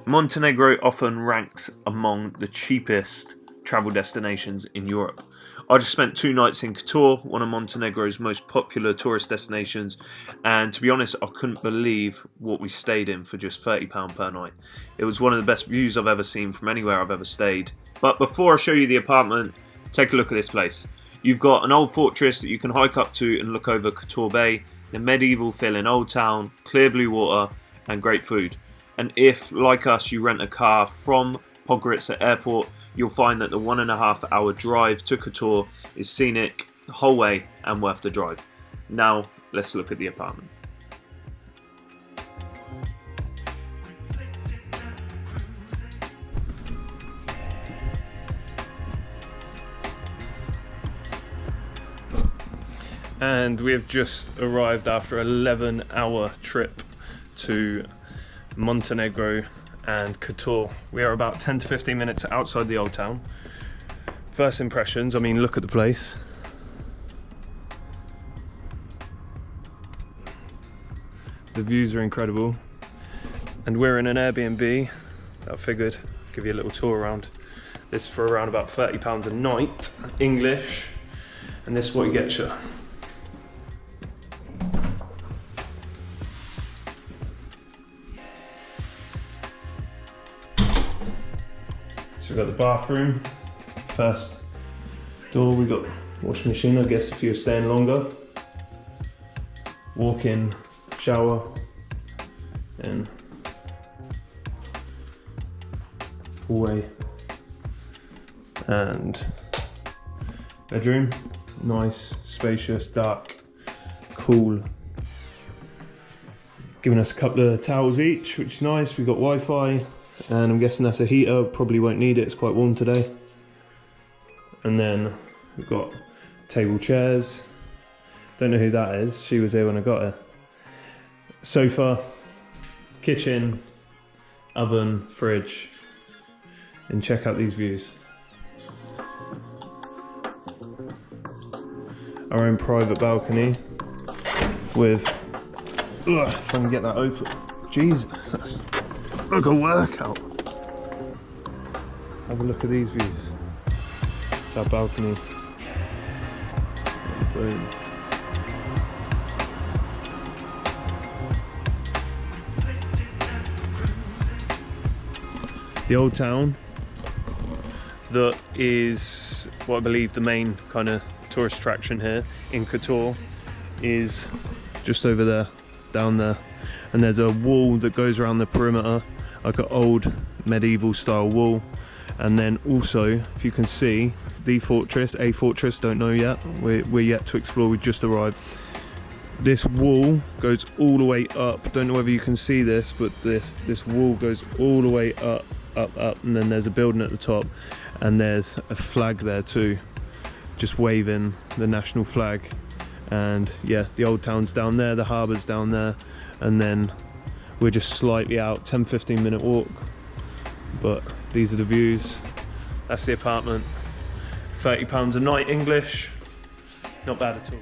Montenegro often ranks among the cheapest travel destinations in Europe. I just spent 2 nights in Kotor, one of Montenegro's most popular tourist destinations, and to be honest, I couldn't believe what we stayed in for just £30 per night. It was one of the best views I've ever seen from anywhere I've ever stayed. But before I show you the apartment, take a look at this place. You've got an old fortress that you can hike up to and look over Kotor Bay, the medieval feel in Old Town, clear blue water, and great food. And if, like us, you rent a car from Podgorica Airport, you'll find that the 1.5 hour drive to Kotor is scenic the whole way and worth the drive. Now, let's look at the apartment. And we have just arrived after an 11-hour trip to Montenegro and Kotor. We are about 10 to 15 minutes outside the old town. First impressions, I mean, look at the place. The views are incredible. And we're in an Airbnb. I figured I'd give you a little tour around. This for around about £30 a night, English. And this is what you get you. So we've got the bathroom, first door, we've got washing machine, I guess if you're staying longer. Walk-in shower, and hallway, and bedroom, nice, spacious, dark, cool. Giving us a couple of towels each, which is nice. We've got Wi-Fi. And I'm guessing that's a heater, probably won't need it, it's quite warm today. And then we've got table chairs. Don't know who that is, she was here when I got her. Sofa, kitchen, oven, fridge. And check out these views. Our own private balcony with, if I can get that open. Jesus, that's like a workout. Have a look at these views. It's our balcony. Boom. The old town, that is what I believe the main kind of tourist attraction here in Kotor, is just over there, down there. And there's a wall that goes around the perimeter, like an old medieval style wall. And then also, if you can see, a fortress, don't know yet, we're yet to explore, we just arrived. This wall goes all the way up, don't know whether you can see this, but this wall goes all the way up, and then there's a building at the top, and there's a flag there too, just waving the national flag. And yeah, the old town's down there, the harbour's down there, and then we're just slightly out, 10-15 minute walk. But these are the views. That's the apartment. £30 a night English, not bad at all.